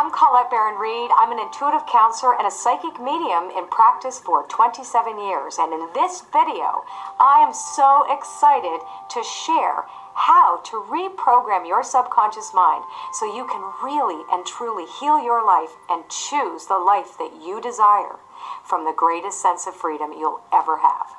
I'm Colette Barron-Reed. I'm an intuitive counselor and a psychic medium in practice for 27 years. And in this video, I am so excited to share how to reprogram your subconscious mind so you can really and truly heal your life and choose the life that you desire from the greatest sense of freedom you'll ever have.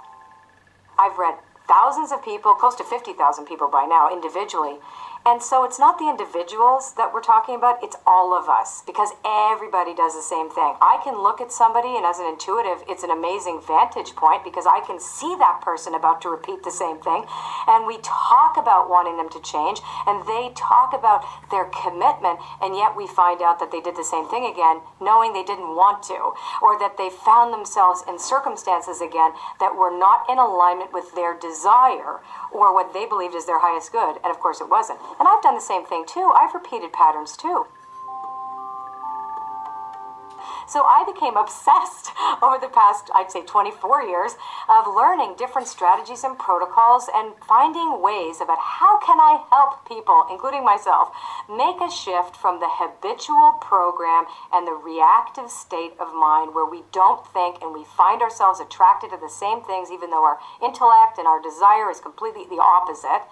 I've read thousands of people, close to 50,000 people by now, individually. And so it's not the individuals that we're talking about, it's all of us, because everybody does the same thing. I can look at somebody, and as an intuitive, it's an amazing vantage point because I can see that person about to repeat the same thing, and we talk about wanting them to change, and they talk about their commitment, and yet we find out that they did the same thing again, knowing they didn't want to, or that they found themselves in circumstances again that were not in alignment with their desire or what they believed is their highest good, and of course it wasn't. And I've done the same thing too. I've repeated patterns too. So I became obsessed over the past, I'd say 24 years, of learning different strategies and protocols and finding ways about how can I help people, including myself, make a shift from the habitual program and the reactive state of mind where we don't think and we find ourselves attracted to the same things even though our intellect and our desire is completely the opposite.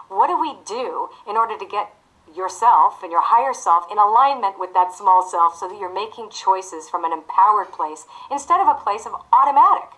What do we do in order to get yourself and your higher self in alignment with that small self so that you're making choices from an empowered place instead of a place of automatic?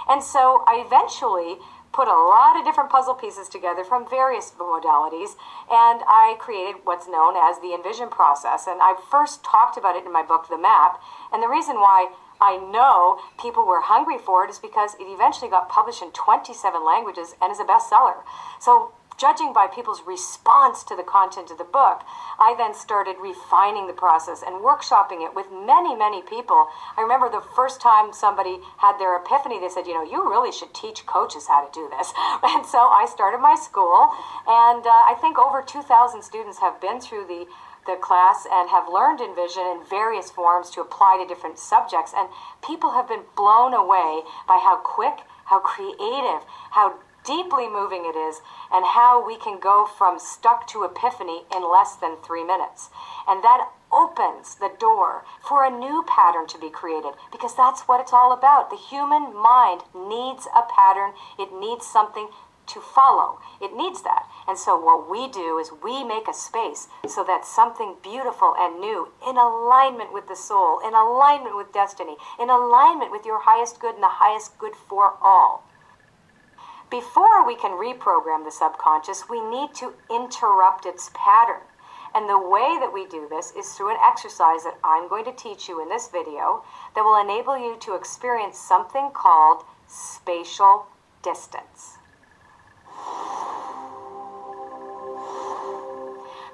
And so I eventually put a lot of different puzzle pieces together from various modalities, and I created what's known as the Envision process. And I first talked about it in my book, The Map, and the reason why I know people were hungry for it is because it eventually got published in 27 languages and is a bestseller. So judging by people's response to the content of the book, I then started refining the process and workshopping it with many, many people. I remember the first time somebody had their epiphany, they said, you really should teach coaches how to do this. And so I started my school, and I think over 2,000 students have been through the class and have learned Envision in various forms to apply to different subjects. And people have been blown away by how quick, how creative, how deeply moving it is, and how we can go from stuck to epiphany in less than 3 minutes. And that opens the door for a new pattern to be created, because that's what it's all about. The human mind needs a pattern. It needs something to follow. It needs that. And so what we do is we make a space so that something beautiful and new, in alignment with the soul, in alignment with destiny, in alignment with your highest good and the highest good for all. Before we can reprogram the subconscious, we need to interrupt its pattern. And the way that we do this is through an exercise that I'm going to teach you in this video that will enable you to experience something called spatial distance.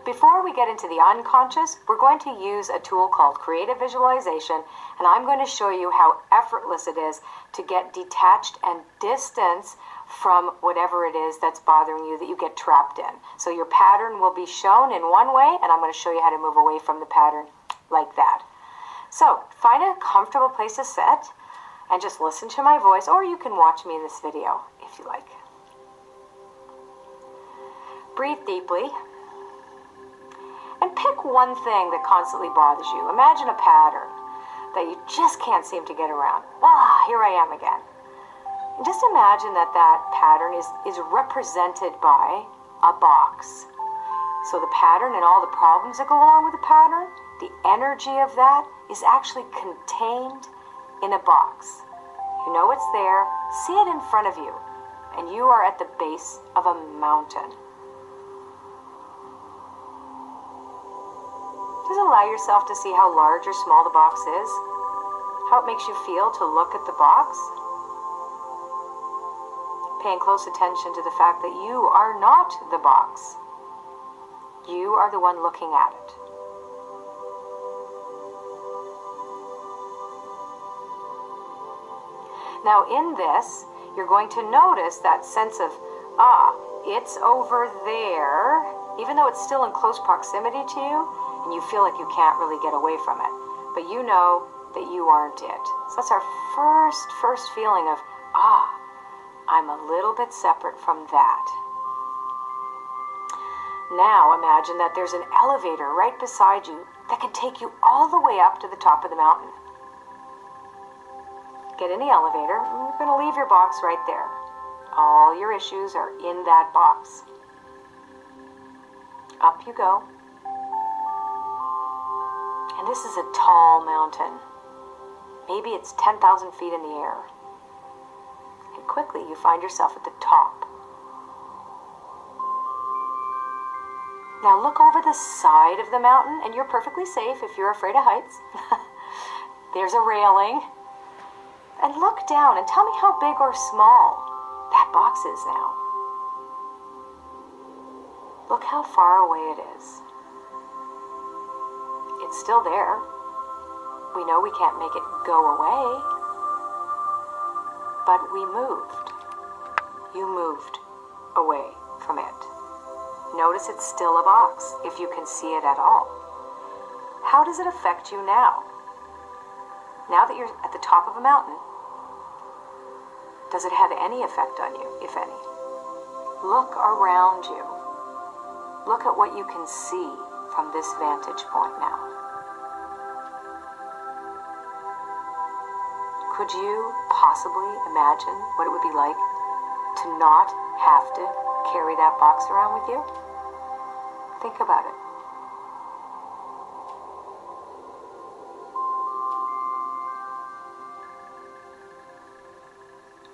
Before we get into the unconscious, we're going to use a tool called creative visualization, and I'm going to show you how effortless it is to get detached and distance from whatever it is that's bothering you that you get trapped in. So your pattern will be shown in one way, and I'm going to show you how to move away from the pattern like that. So find a comfortable place to sit and just listen to my voice, or you can watch me in this video if you like. Breathe deeply and pick one thing that constantly bothers you. Imagine a pattern that you just can't seem to get around. Here I am again. And just imagine that pattern is represented by a box. So the pattern and all the problems that go along with the pattern, the energy of that is actually contained in a box. You know it's there, see it in front of you, and you are at the base of a mountain. Just allow yourself to see how large or small the box is, how it makes you feel to look at the box. Paying close attention to the fact that you are not the box. You are the one looking at it. Now in this, you're going to notice that sense of, it's over there, even though it's still in close proximity to you, and you feel like you can't really get away from it. But you know that you aren't it. So that's our first feeling of, I'm a little bit separate from that. Now imagine that there's an elevator right beside you that can take you all the way up to the top of the mountain. Get in the elevator, and you're going to leave your box right there. All your issues are in that box. Up you go. And this is a tall mountain. Maybe it's 10,000 feet in the air. And quickly you find yourself at the top. Now look over the side of the mountain, and you're perfectly safe if you're afraid of heights. There's a railing. And look down and tell me how big or small that box is now. Look how far away it is. It's still there. We know we can't make it go away. But we moved. You moved away from it. Notice it's still a box, if you can see it at all. How does it affect you now? Now that you're at the top of a mountain, does it have any effect on you, if any? Look around you. Look at what you can see from this vantage point now. Could you possibly imagine what it would be like to not have to carry that box around with you? Think about it.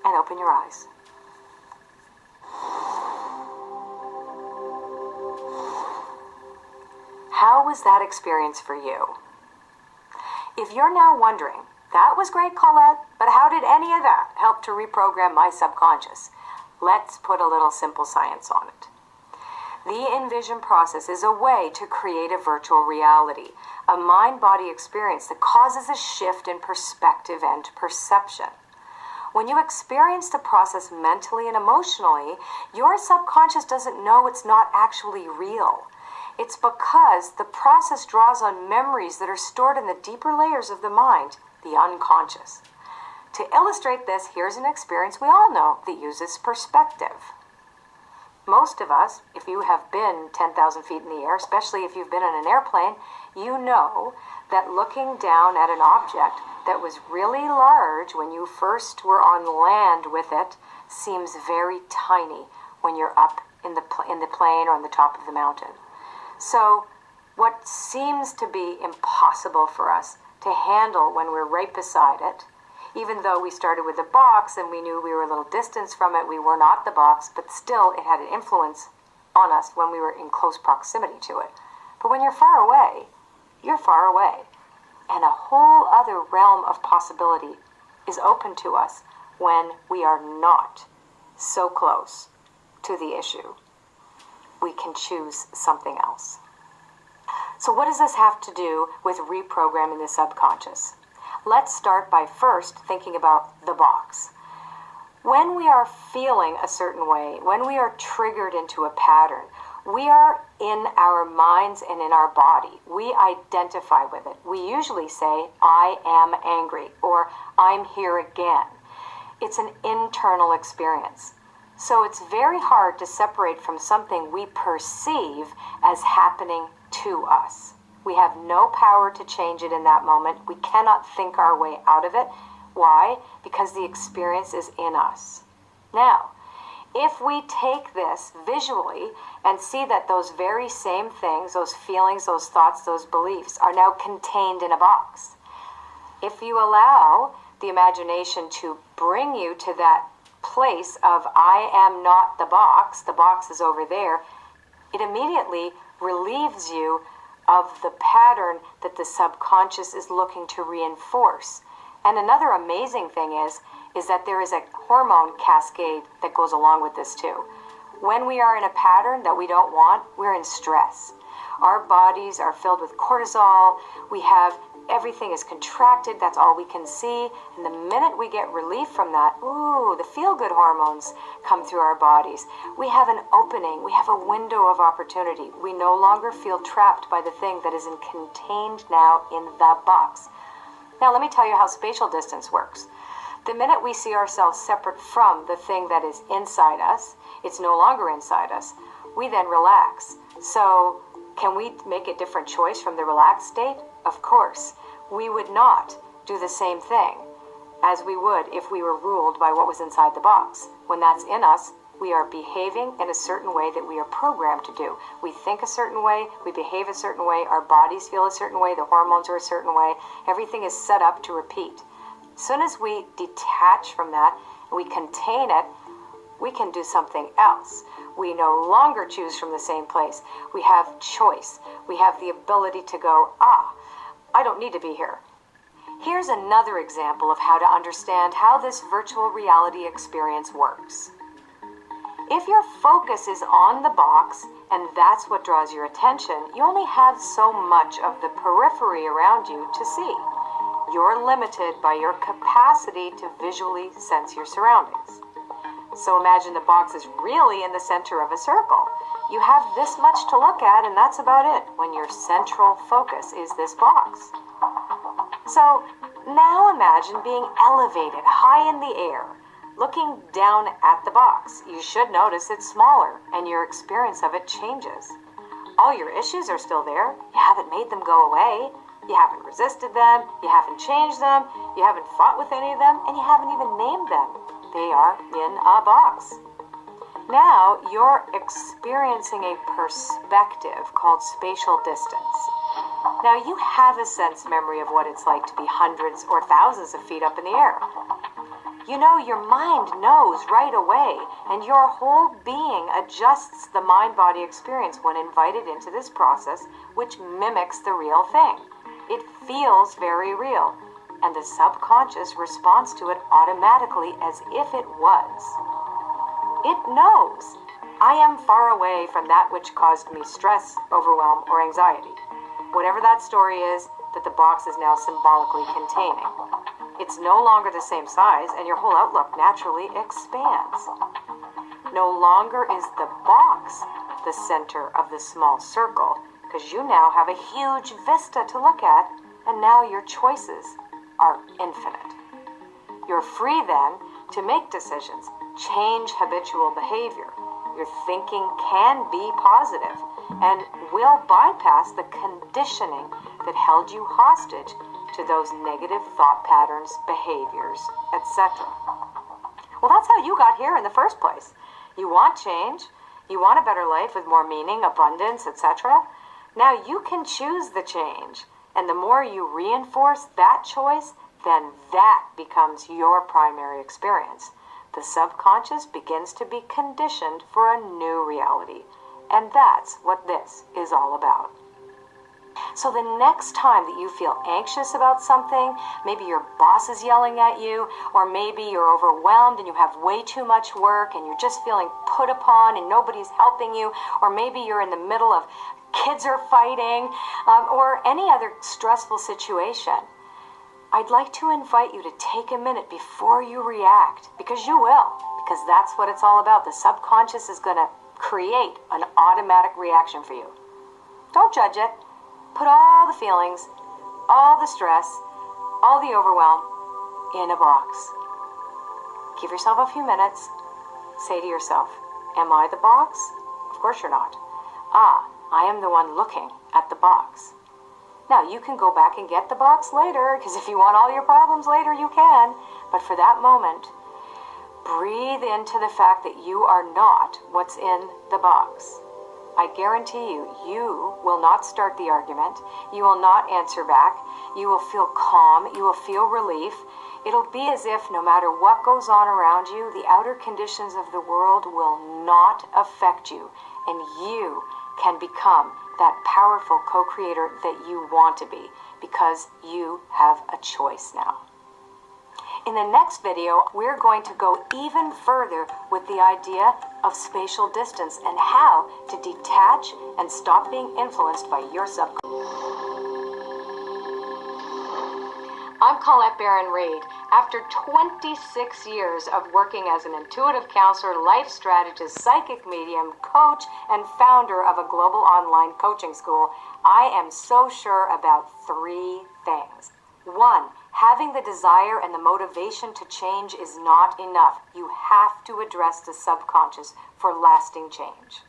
And open your eyes. How was that experience for you? If you're now wondering, that was great, Colette, but how did any of that help to reprogram my subconscious? Let's put a little simple science on it. The Envision process is a way to create a virtual reality, a mind-body experience that causes a shift in perspective and perception. When you experience the process mentally and emotionally, your subconscious doesn't know it's not actually real. It's because the process draws on memories that are stored in the deeper layers of the mind, the unconscious. To illustrate this, here's an experience we all know that uses perspective. Most of us, if you have been 10,000 feet in the air, especially if you've been in an airplane, you know that looking down at an object that was really large when you first were on land with it seems very tiny when you're up in the plane or on the top of the mountain. So what seems to be impossible for us to handle when we're right beside it, even though we started with a box and we knew we were a little distance from it, we were not the box, but still it had an influence on us when we were in close proximity to it. But when you're far away, you're far away. And a whole other realm of possibility is open to us when we are not so close to the issue. We can choose something else. So what does this have to do with reprogramming the subconscious? Let's start by first thinking about the box. When we are feeling a certain way, when we are triggered into a pattern, we are in our minds and in our body. We identify with it. We usually say, I am angry, or I'm here again. It's an internal experience. So it's very hard to separate from something we perceive as happening to us. We have no power to change it in that moment. We cannot think our way out of it. Why? Because the experience is in us. Now, if we take this visually and see that those very same things, those feelings, those thoughts, those beliefs are now contained in a box. If you allow the imagination to bring you to that place of I am not the box is over there, it immediately relieves you of the pattern that the subconscious is looking to reinforce. And another amazing thing is that there is a hormone cascade that goes along with this too. When we are in a pattern that we don't want, we're in stress. Our bodies are filled with cortisol. Everything is contracted. That's all we can see. And the minute we get relief from that, the feel-good hormones come through our bodies. We have an opening. We have a window of opportunity. We no longer feel trapped by the thing that is contained now in the box. Now, let me tell you how spatial distance works. The minute we see ourselves separate from the thing that is inside us, it's no longer inside us. we then relax. So can we make a different choice from the relaxed state? Of course. We would not do the same thing as we would if we were ruled by what was inside the box. When that's in us, we are behaving in a certain way that we are programmed to do. We think a certain way, we behave a certain way, our bodies feel a certain way, the hormones are a certain way. Everything is set up to repeat. As soon as we detach from that, we contain it, we can do something else. We no longer choose from the same place. We have choice. We have the ability to go, I don't need to be here. Here's another example of how to understand how this virtual reality experience works. If your focus is on the box, and that's what draws your attention, you only have so much of the periphery around you to see. You're limited by your capacity to visually sense your surroundings. So imagine the box is really in the center of a circle. You have this much to look at, and that's about it when your central focus is this box. So now imagine being elevated high in the air, looking down at the box. You should notice it's smaller, and your experience of it changes. All your issues are still there. You haven't made them go away. You haven't resisted them. You haven't changed them. You haven't fought with any of them, and you haven't even named them. They are in a box. Now you're experiencing a perspective called spatial distance. Now you have a sense memory of what it's like to be hundreds or thousands of feet up in the air. You know, your mind knows right away, and your whole being adjusts the mind-body experience when invited into this process, which mimics the real thing. It feels very real, and the subconscious responds to it automatically as if it was. It knows, I am far away from that which caused me stress, overwhelm, or anxiety. Whatever that story is that the box is now symbolically containing. It's no longer the same size, and your whole outlook naturally expands. No longer is the box the center of the small circle, because you now have a huge vista to look at, and now your choices are infinite. You're free then to make decisions, change habitual behavior. Your thinking can be positive and will bypass the conditioning that held you hostage to those negative thought patterns, behaviors, etc. Well, that's how you got here in the first place. You want change, you want a better life with more meaning, abundance, etc. Now you can choose the change, and the more you reinforce that choice, then that becomes your primary experience. The subconscious begins to be conditioned for a new reality, and that's what this is all about. So the next time that you feel anxious about something, maybe your boss is yelling at you, or maybe you're overwhelmed and you have way too much work and you're just feeling put upon and nobody's helping you, or maybe you're in the middle of kids are fighting, or any other stressful situation, I'd like to invite you to take a minute before you react, because you will, because that's what it's all about. The subconscious is going to create an automatic reaction for you. Don't judge it. Put all the feelings, all the stress, all the overwhelm in a box. Give yourself a few minutes. Say to yourself, am I the box? Of course you're not. I am the one looking at the box. Now, you can go back and get the box later, because if you want all your problems later, you can. But for that moment, breathe into the fact that you are not what's in the box. I guarantee you, you will not start the argument. You will not answer back. You will feel calm. You will feel relief. It'll be as if no matter what goes on around you, the outer conditions of the world will not affect you, and you can become that powerful co-creator that you want to be, because you have a choice now. In the next video, we're going to go even further with the idea of spatial distance and how to detach and stop being influenced by your subconscious. I'm Colette Barron-Reid. After 26 years of working as an intuitive counselor, life strategist, psychic medium, coach, and founder of a global online coaching school, I am so sure about three things. 1, having the desire and the motivation to change is not enough. You have to address the subconscious for lasting change.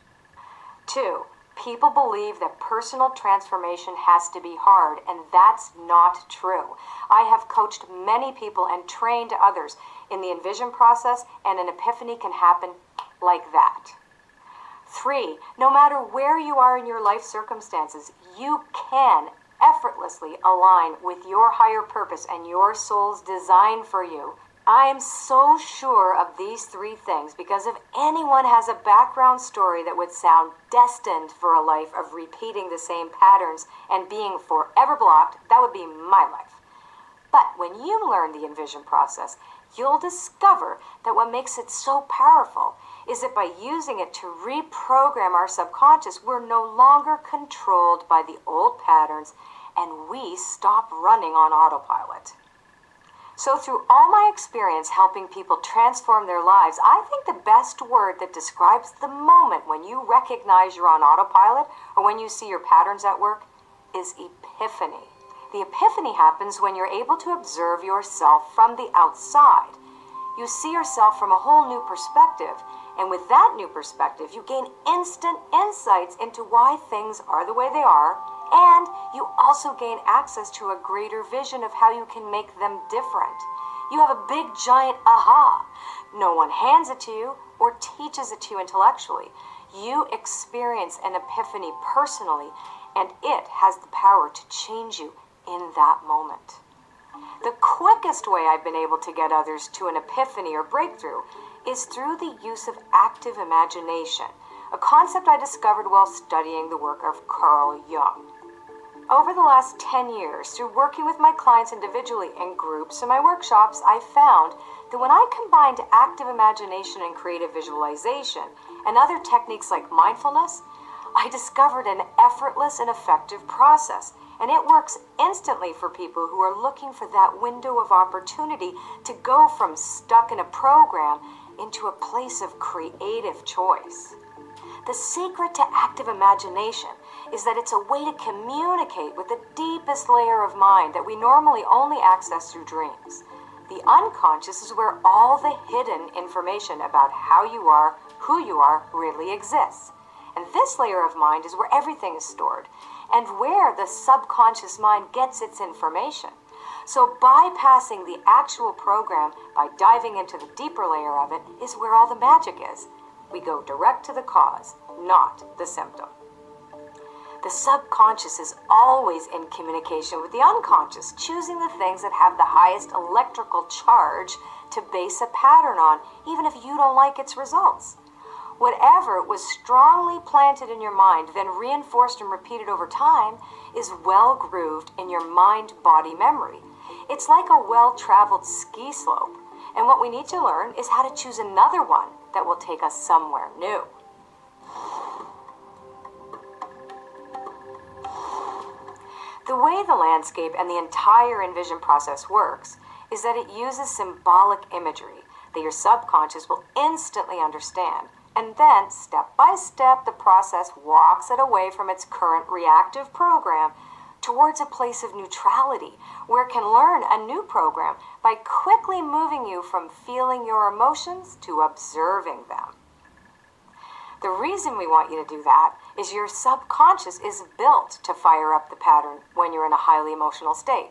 2, people believe that personal transformation has to be hard, and that's not true. I have coached many people and trained others in the envision process, and an epiphany can happen like that. 3, no matter where you are in your life circumstances, you can effortlessly align with your higher purpose and your soul's design for you. I am so sure of these 3 things because if anyone has a background story that would sound destined for a life of repeating the same patterns and being forever blocked, that would be my life. But when you learn the envision process, you'll discover that what makes it so powerful is that by using it to reprogram our subconscious, we're no longer controlled by the old patterns and we stop running on autopilot. So through all my experience helping people transform their lives, I think the best word that describes the moment when you recognize you're on autopilot or when you see your patterns at work is epiphany. The epiphany happens when you're able to observe yourself from the outside. You see yourself from a whole new perspective, and with that new perspective, you gain instant insights into why things are the way they are, and you also gain access to a greater vision of how you can make them different. You have a big, giant aha. No one hands it to you or teaches it to you intellectually. You experience an epiphany personally, and it has the power to change you in that moment. The quickest way I've been able to get others to an epiphany or breakthrough is through the use of active imagination, a concept I discovered while studying the work of Carl Jung. Over the last 10 years, through working with my clients individually in groups and my workshops, I found that when I combined active imagination and creative visualization and other techniques like mindfulness, I discovered an effortless and effective process. And it works instantly for people who are looking for that window of opportunity to go from stuck in a program into a place of creative choice. The secret to active imagination is that it's a way to communicate with the deepest layer of mind that we normally only access through dreams. The unconscious is where all the hidden information about how you are, who you are, really exists. And this layer of mind is where everything is stored and where the subconscious mind gets its information. So bypassing the actual program by diving into the deeper layer of it is where all the magic is. We go direct to the cause, not the symptom. The subconscious is always in communication with the unconscious, choosing the things that have the highest electrical charge to base a pattern on, even if you don't like its results. Whatever was strongly planted in your mind, then reinforced and repeated over time, is well grooved in your mind-body memory. It's like a well-traveled ski slope, and what we need to learn is how to choose another one that will take us somewhere new. The way the landscape and the entire envision process works is that it uses symbolic imagery that your subconscious will instantly understand. And then, step by step, the process walks it away from its current reactive program towards a place of neutrality, where it can learn a new program by quickly moving you from feeling your emotions to observing them. The reason we want you to do that is your subconscious is built to fire up the pattern when you're in a highly emotional state.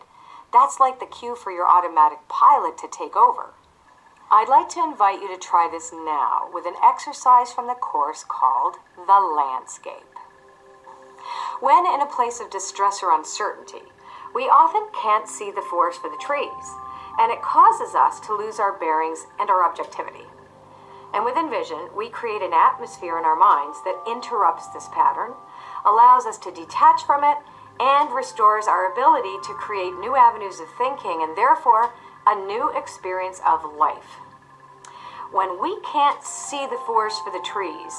That's like the cue for your automatic pilot to take over. I'd like to invite you to try this now with an exercise from the course called The Landscape. When in a place of distress or uncertainty, we often can't see the forest for the trees, and it causes us to lose our bearings and our objectivity. And with Envision, we create an atmosphere in our minds that interrupts this pattern, allows us to detach from it, and restores our ability to create new avenues of thinking and therefore a new experience of life. When we can't see the forest for the trees,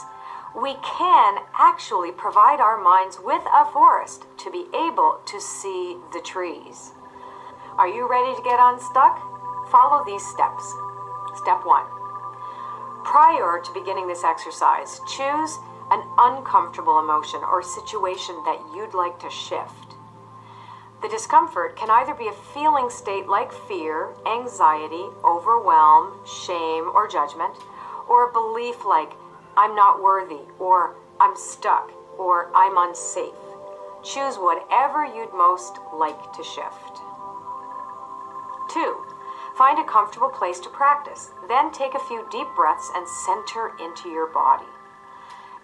we can actually provide our minds with a forest to be able to see the trees. Are you ready to get unstuck? Follow these steps. Step 1. Prior to beginning this exercise, choose an uncomfortable emotion or situation that you'd like to shift. The discomfort can either be a feeling state like fear, anxiety, overwhelm, shame, or judgment, or a belief like, I'm not worthy, or I'm stuck, or I'm unsafe. Choose whatever you'd most like to shift. 2. Find a comfortable place to practice. Then take a few deep breaths and center into your body.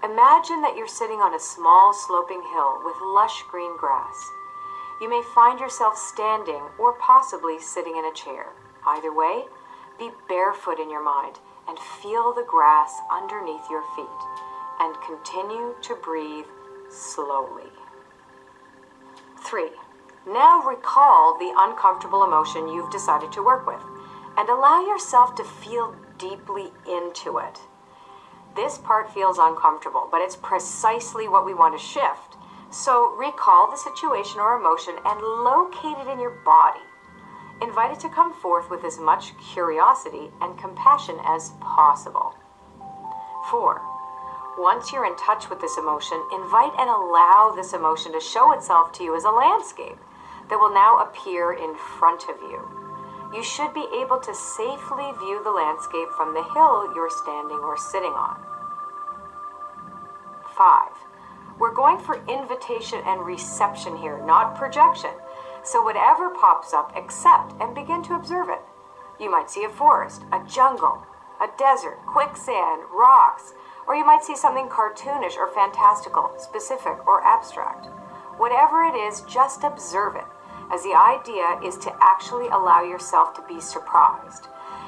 Imagine that you're sitting on a small sloping hill with lush green grass. You may find yourself standing or possibly sitting in a chair. Either way, be barefoot in your mind and feel the grass underneath your feet, and continue to breathe slowly. 3. Now recall the uncomfortable emotion you've decided to work with, and allow yourself to feel deeply into it. This part feels uncomfortable, but it's precisely what we want to shift. So recall the situation or emotion and locate it in your body. Invite it to come forth with as much curiosity and compassion as possible. 4. Once you're in touch with this emotion, invite and allow this emotion to show itself to you as a landscape that will now appear in front of you. You should be able to safely view the landscape from the hill you're standing or sitting on. 5. We're going for invitation and reception here, not projection. So whatever pops up, accept and begin to observe it. You might see a forest, a jungle, a desert, quicksand, rocks, or you might see something cartoonish or fantastical, specific or abstract. Whatever it is, just observe it, as the idea is to actually allow yourself to be surprised.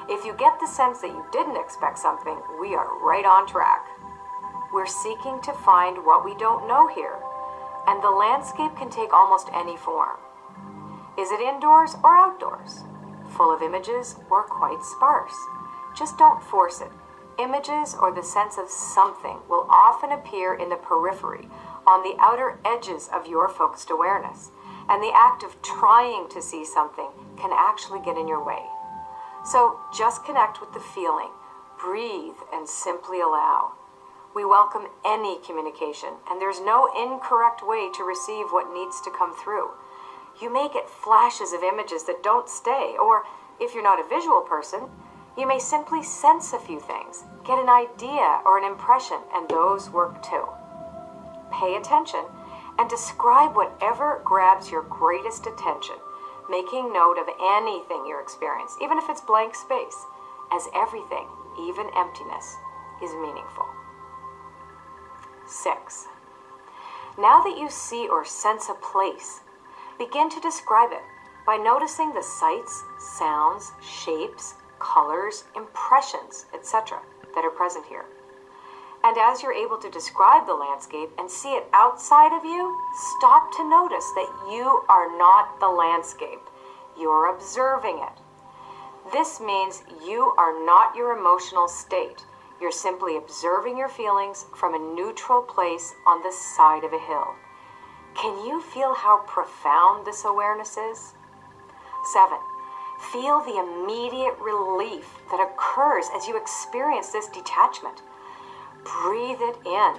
If you get the sense that you didn't expect something, we are right on track. We're seeking to find what we don't know here, and the landscape can take almost any form. Is it indoors or outdoors? Full of images or quite sparse? Just don't force it. Images or the sense of something will often appear in the periphery, on the outer edges of your focused awareness, and the act of trying to see something can actually get in your way. So just connect with the feeling, breathe, and simply allow. We welcome any communication, and there's no incorrect way to receive what needs to come through. You may get flashes of images that don't stay, or if you're not a visual person, you may simply sense a few things, get an idea or an impression, and those work too. Pay attention and describe whatever grabs your greatest attention, making note of anything you experience, even if it's blank space, as everything, even emptiness, is meaningful. 6. Now that you see or sense a place, begin to describe it by noticing the sights, sounds, shapes, colors, impressions, etc. that are present here. And as you're able to describe the landscape and see it outside of you, stop to notice that you are not the landscape. You're observing it. This means you are not your emotional state. You're simply observing your feelings from a neutral place on the side of a hill. Can you feel how profound this awareness is? 7. Feel the immediate relief that occurs as you experience this detachment. Breathe it in.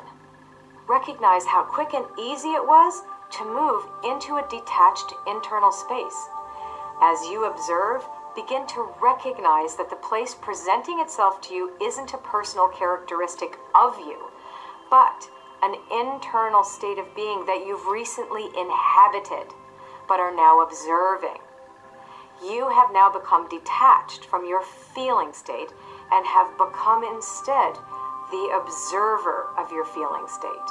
Recognize how quick and easy it was to move into a detached internal space. As you observe, begin to recognize that the place presenting itself to you isn't a personal characteristic of you, but an internal state of being that you've recently inhabited, but are now observing. You have now become detached from your feeling state and have become instead the observer of your feeling state.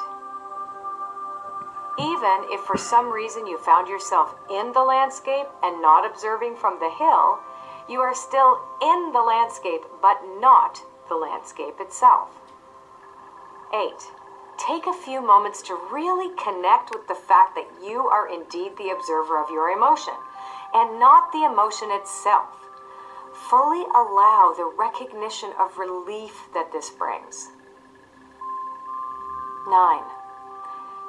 Even if for some reason you found yourself in the landscape and not observing from the hill, you are still in the landscape but not the landscape itself. 8. Take a few moments to really connect with the fact that you are indeed the observer of your emotion, and not the emotion itself. Fully allow the recognition of relief that this brings. 9.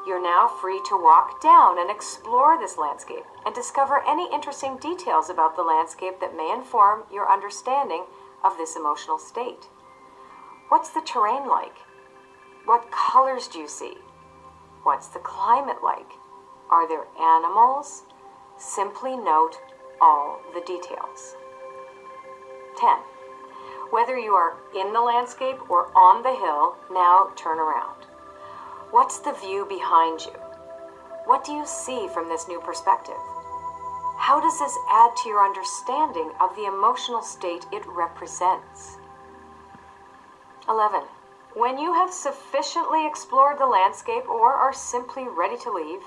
You're now free to walk down and explore this landscape and discover any interesting details about the landscape that may inform your understanding of this emotional state. What's the terrain like? What colors do you see? What's the climate like? Are there animals? Simply note all the details. 10. Whether you are in the landscape or on the hill, now turn around. What's the view behind you? What do you see from this new perspective? How does this add to your understanding of the emotional state it represents? 11. When you have sufficiently explored the landscape or are simply ready to leave,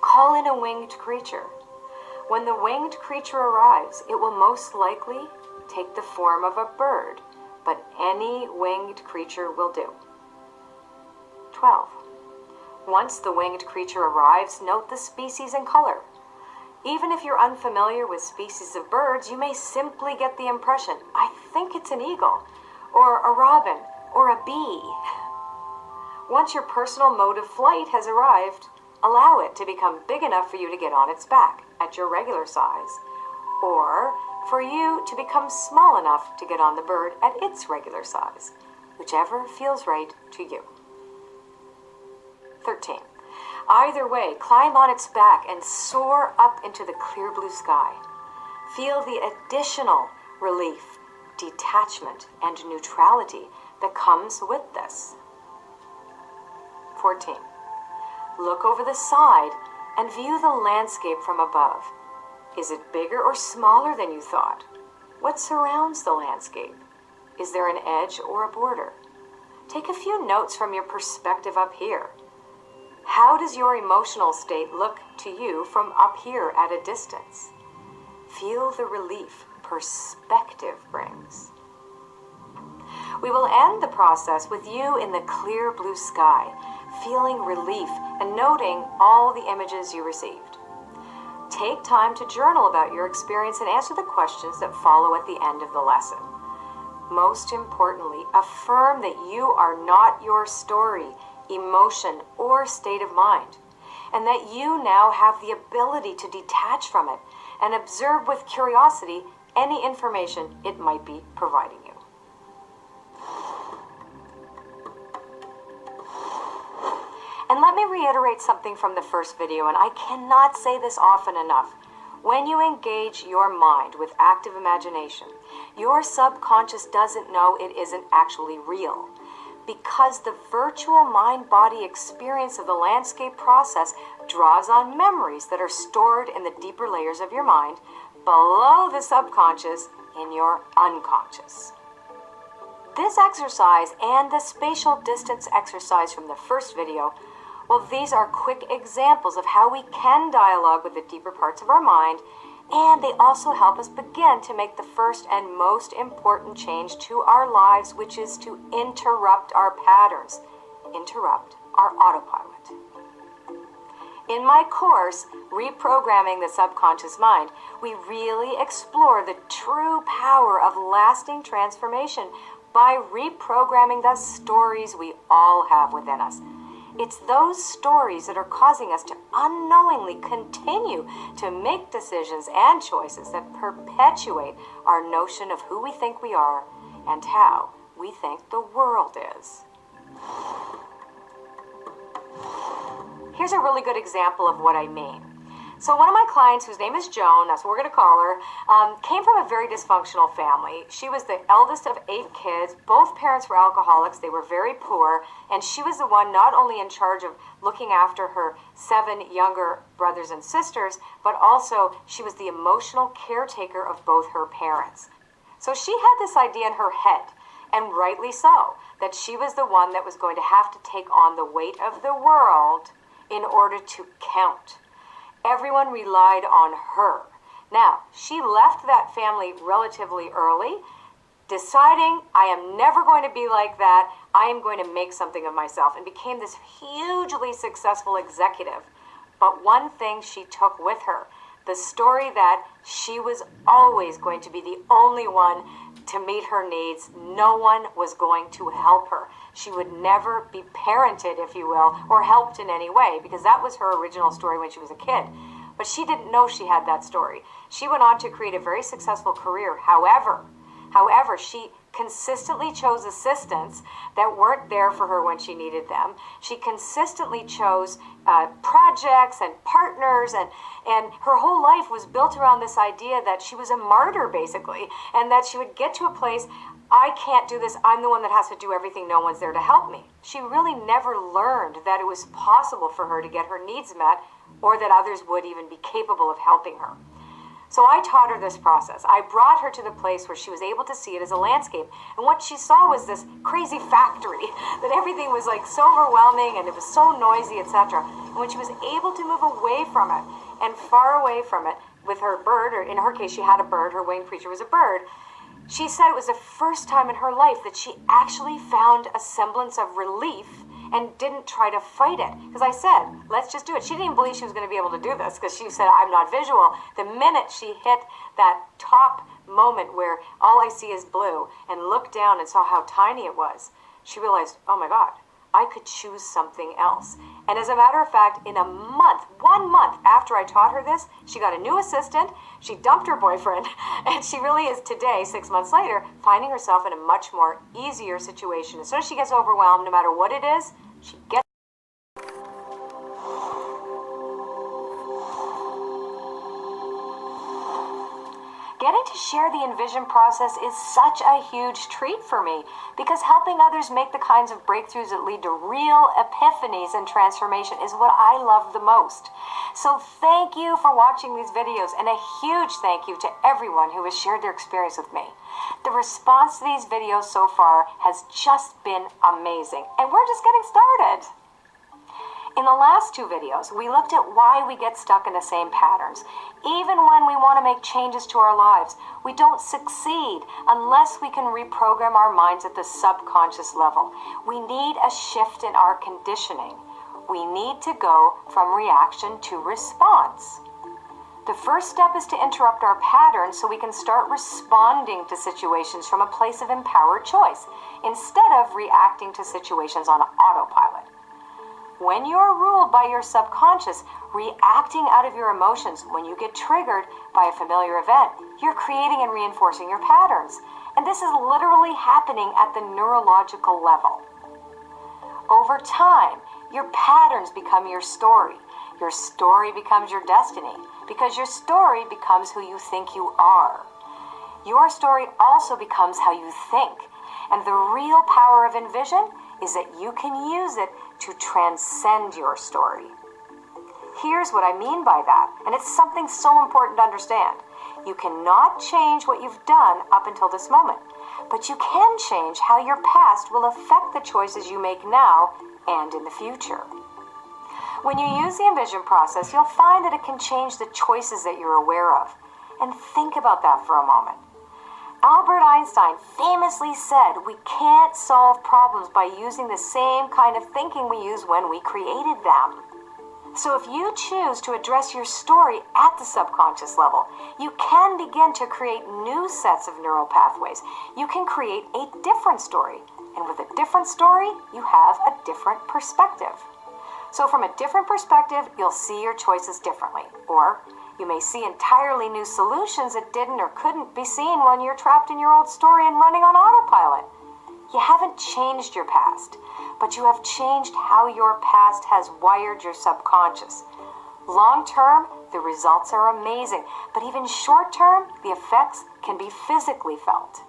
call in a winged creature. When the winged creature arrives, it will most likely take the form of a bird, but any winged creature will do. 12. Once the winged creature arrives, note the species and color. Even if you're unfamiliar with species of birds, you may simply get the impression, I think it's an eagle, or a robin, or a bee. Once your personal mode of flight has arrived, allow it to become big enough for you to get on its back at your regular size, or for you to become small enough to get on the bird at its regular size, whichever feels right to you. 13. Either way, climb on its back and soar up into the clear blue sky. Feel the additional relief, detachment, and neutrality that comes with this. 14. Look over the side and view the landscape from above. Is it bigger or smaller than you thought? What surrounds the landscape? Is there an edge or a border? Take a few notes from your perspective up here. How does your emotional state look to you from up here at a distance? Feel the relief perspective brings. We will end the process with you in the clear blue sky, feeling relief and noting all the images you received. Take time to journal about your experience and answer the questions that follow at the end of the lesson. Most importantly, affirm that you are not your story, emotion, or state of mind, and that you now have the ability to detach from it and observe with curiosity any information it might be providing you. And let me reiterate something from the first video, and I cannot say this often enough. When you engage your mind with active imagination, your subconscious doesn't know it isn't actually real, because the virtual mind-body experience of the landscape process draws on memories that are stored in the deeper layers of your mind, below the subconscious, in your unconscious. This exercise and the spatial distance exercise from the first video, well, these are quick examples of how we can dialogue with the deeper parts of our mind, and they also help us begin to make the first and most important change to our lives, which is to interrupt our patterns, interrupt our autopilot. In my course, Reprogramming the Subconscious Mind, we really explore the true power of lasting transformation by reprogramming the stories we all have within us. It's those stories that are causing us to unknowingly continue to make decisions and choices that perpetuate our notion of who we think we are and how we think the world is. Here's a really good example of what I mean. So one of my clients, whose name is Joan, that's what we're going to call her, came from a very dysfunctional family. She was the eldest of 8 kids. Both parents were alcoholics. They were very poor. And she was the one not only in charge of looking after her 7 younger brothers and sisters, but also she was the emotional caretaker of both her parents. So she had this idea in her head, and rightly so, that she was the one that was going to have to take on the weight of the world in order to count. Everyone relied on her. Now, she left that family relatively early, deciding, I am never going to be like that. I am going to make something of myself, and became this hugely successful executive. But one thing she took with her, the story that she was always going to be the only one to meet her needs. No one was going to help her. She would never be parented, if you will, or helped in any way, because that was her original story when she was a kid. But she didn't know she had that story. She went on to create a very successful career. However, she consistently chose assistants that weren't there for her when she needed them. She consistently chose projects and partners, and her whole life was built around this idea that she was a martyr, basically, and that she would get to a place I can't do this. I'm the one that has to do everything. No one's there to help me. She really never learned that it was possible for her to get her needs met or that others would even be capable of helping her. So I taught her this process. I brought her to the place where she was able to see it as a landscape. And what she saw was this crazy factory, that everything was like so overwhelming and it was so noisy, etc. And when she was able to move away from it and far away from it with her bird, or in her case she had a bird, her winged creature was a bird, she said it was the first time in her life that she actually found a semblance of relief and didn't try to fight it. Because I said, let's just do it. She didn't even believe she was going to be able to do this because she said, I'm not visual. The minute she hit that top moment where all I see is blue and looked down and saw how tiny it was, she realized, oh my God, I could choose something else. And as a matter of fact, in a month, 1 month after I taught her this, she got a new assistant, she dumped her boyfriend, and she really is today, 6 months later, finding herself in a much more easier situation. As soon as she gets overwhelmed, no matter what it is, she gets Getting to share the Envision process is such a huge treat for me because helping others make the kinds of breakthroughs that lead to real epiphanies and transformation is what I love the most. So thank you for watching these videos, and a huge thank you to everyone who has shared their experience with me. The response to these videos so far has just been amazing, and we're just getting started. In the last 2 videos, we looked at why we get stuck in the same patterns. Even when we want to make changes to our lives, we don't succeed unless we can reprogram our minds at the subconscious level. We need a shift in our conditioning. We need to go from reaction to response. The first step is to interrupt our patterns so we can start responding to situations from a place of empowered choice instead of reacting to situations on autopilot. When you're ruled by your subconscious, reacting out of your emotions when you get triggered by a familiar event, you're creating and reinforcing your patterns. And this is literally happening at the neurological level. Over time, your patterns become your story. Your story becomes your destiny, because your story becomes who you think you are. Your story also becomes how you think. And the real power of Envision is that you can use it to transcend your story. Here's what I mean by that, and it's something so important to understand. You cannot change what you've done up until this moment, but you can change how your past will affect the choices you make now and in the future. When you use the Envision process, you'll find that it can change the choices that you're aware of. And think about that for a moment. Albert Einstein famously said we can't solve problems by using the same kind of thinking we used when we created them. So if you choose to address your story at the subconscious level, you can begin to create new sets of neural pathways. You can create a different story. And with a different story, you have a different perspective. So from a different perspective, you'll see your choices differently. Or you may see entirely new solutions that didn't or couldn't be seen when you're trapped in your old story and running on autopilot. You haven't changed your past, but you have changed how your past has wired your subconscious. Long term, the results are amazing, but even short term, the effects can be physically felt.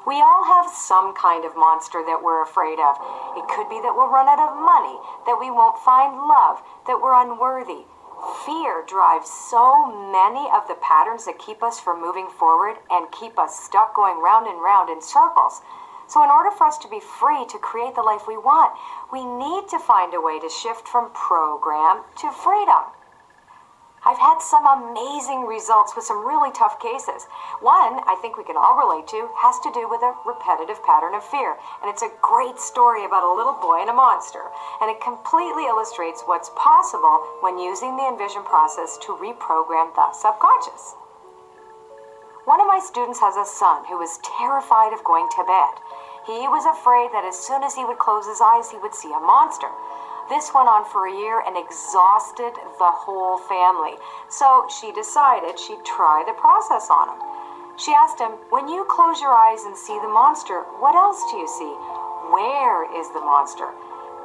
We all have some kind of monster that we're afraid of. It could be that we'll run out of money, that we won't find love, that we're unworthy. Fear drives so many of the patterns that keep us from moving forward and keep us stuck going round and round in circles. So in order for us to be free to create the life we want, we need to find a way to shift from program to freedom. I've had some amazing results with some really tough cases. One, I think we can all relate to, has to do with a repetitive pattern of fear. And it's a great story about a little boy and a monster. And it completely illustrates what's possible when using the Envision process to reprogram the subconscious. One of my students has a son who was terrified of going to bed. He was afraid that as soon as he would close his eyes, he would see a monster. This went on for a year and exhausted the whole family. So she decided she'd try the process on him. She asked him, when you close your eyes and see the monster, what else do you see? Where is the monster?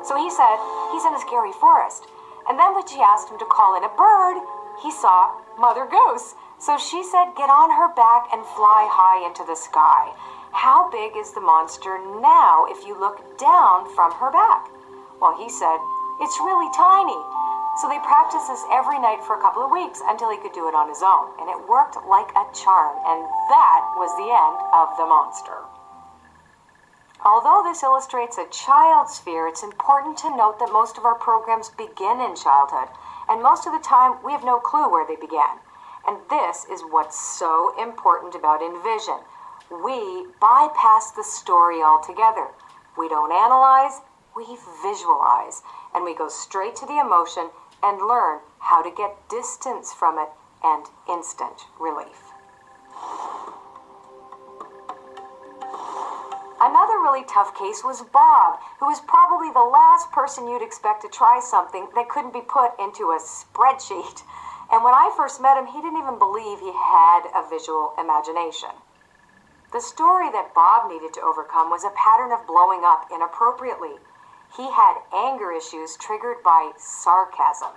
So he said, he's in a scary forest. And then when she asked him to call in a bird, he saw Mother Goose. So she said, get on her back and fly high into the sky. How big is the monster now if you look down from her back? Well, he said, it's really tiny. So they practiced this every night for a couple of weeks until he could do it on his own. And it worked like a charm. And that was the end of the monster. Although this illustrates a child's fear, it's important to note that most of our programs begin in childhood. And most of the time, we have no clue where they began. And this is what's so important about Envision. We bypass the story altogether. We don't analyze, we visualize. And we go straight to the emotion and learn how to get distance from it and instant relief. Another really tough case was Bob, who was probably the last person you'd expect to try something that couldn't be put into a spreadsheet. And when I first met him, he didn't even believe he had a visual imagination. The story that Bob needed to overcome was a pattern of blowing up inappropriately. He had anger issues triggered by sarcasm,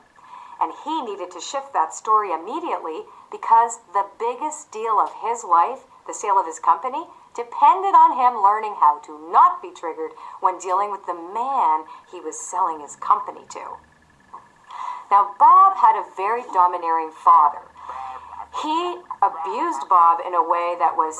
and he needed to shift that story immediately because the biggest deal of his life, the sale of his company, depended on him learning how to not be triggered when dealing with the man he was selling his company to. Now, Bob had a very domineering father. He abused Bob in a way that was,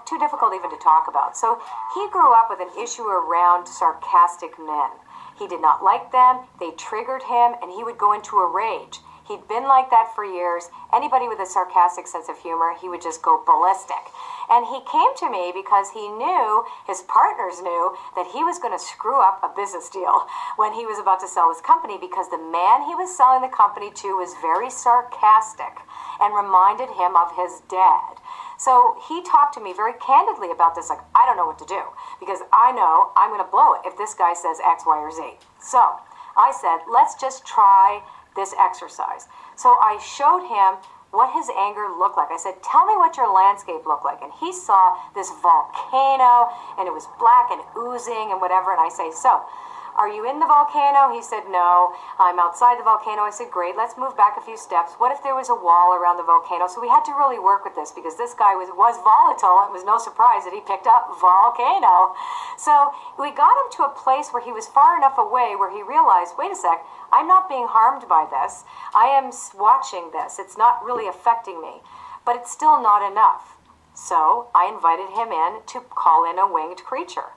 too difficult even to talk about. So he grew up with an issue around sarcastic men. He did not like them, they triggered him, and he would go into a rage. He'd been like that for years. Anybody with a sarcastic sense of humor, he would just go ballistic. And he came to me because he knew, his partners knew, that he was going to screw up a business deal when he was about to sell his company because the man he was selling the company to was very sarcastic and reminded him of his dad. So he talked to me very candidly about this, like, I don't know what to do because I know I'm going to blow it if this guy says X, Y, or Z. So I said, let's just try this exercise. So I showed him what his anger looked like. I said, tell me what your landscape looked like. And he saw this volcano, and it was black and oozing and whatever. And I say, so, are you in the volcano? He said, no, I'm outside the volcano. I said, great, let's move back a few steps. What if there was a wall around the volcano? So we had to really work with this because this guy was volatile. It was no surprise that he picked up volcano. So we got him to a place where he was far enough away where he realized, wait a sec, I'm not being harmed by this. I am watching this. It's not really affecting me, but it's still not enough. So I invited him in to call in a winged creature.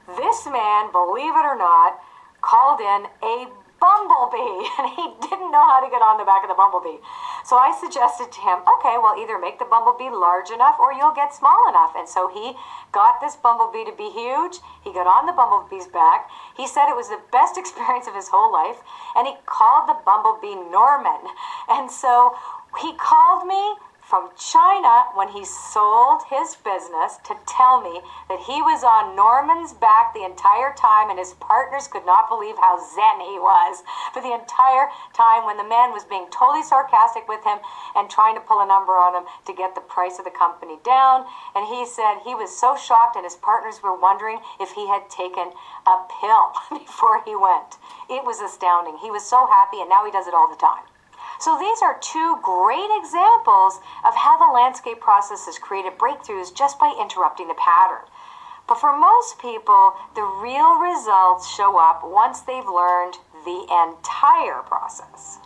This man, believe it or not, called in a bumblebee, and he didn't know how to get on the back of the bumblebee. So I suggested to him, okay, well, either make the bumblebee large enough or you'll get small enough. And so he got this bumblebee to be huge. He got on the bumblebee's back. He said it was the best experience of his whole life, and he called the bumblebee Norman. And so he called me from China when he sold his business to tell me that he was on Norman's back the entire time and his partners could not believe how zen he was for the entire time when the man was being totally sarcastic with him and trying to pull a number on him to get the price of the company down. And he said he was so shocked and his partners were wondering if he had taken a pill before he went. It was astounding. He was so happy and now he does it all the time. So these are two great examples of how the landscape process has created breakthroughs just by interrupting the pattern. But for most people, the real results show up once they've learned the entire process.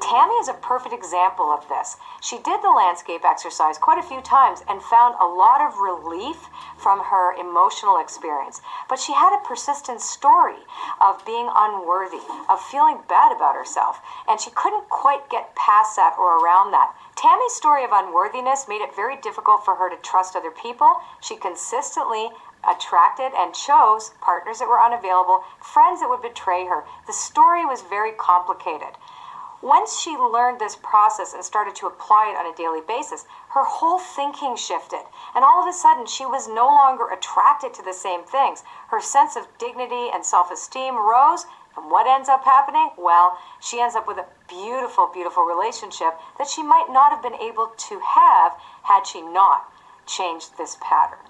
Tammy is a perfect example of this. She did the landscape exercise quite a few times and found a lot of relief from her emotional experience. But she had a persistent story of being unworthy, of feeling bad about herself, and she couldn't quite get past that or around that. Tammy's story of unworthiness made it very difficult for her to trust other people. She consistently attracted and chose partners that were unavailable, friends that would betray her. The story was very complicated. Once she learned this process and started to apply it on a daily basis, her whole thinking shifted. And all of a sudden, she was no longer attracted to the same things. Her sense of dignity and self-esteem rose. And what ends up happening? Well, she ends up with a beautiful, beautiful relationship that she might not have been able to have had she not changed this pattern.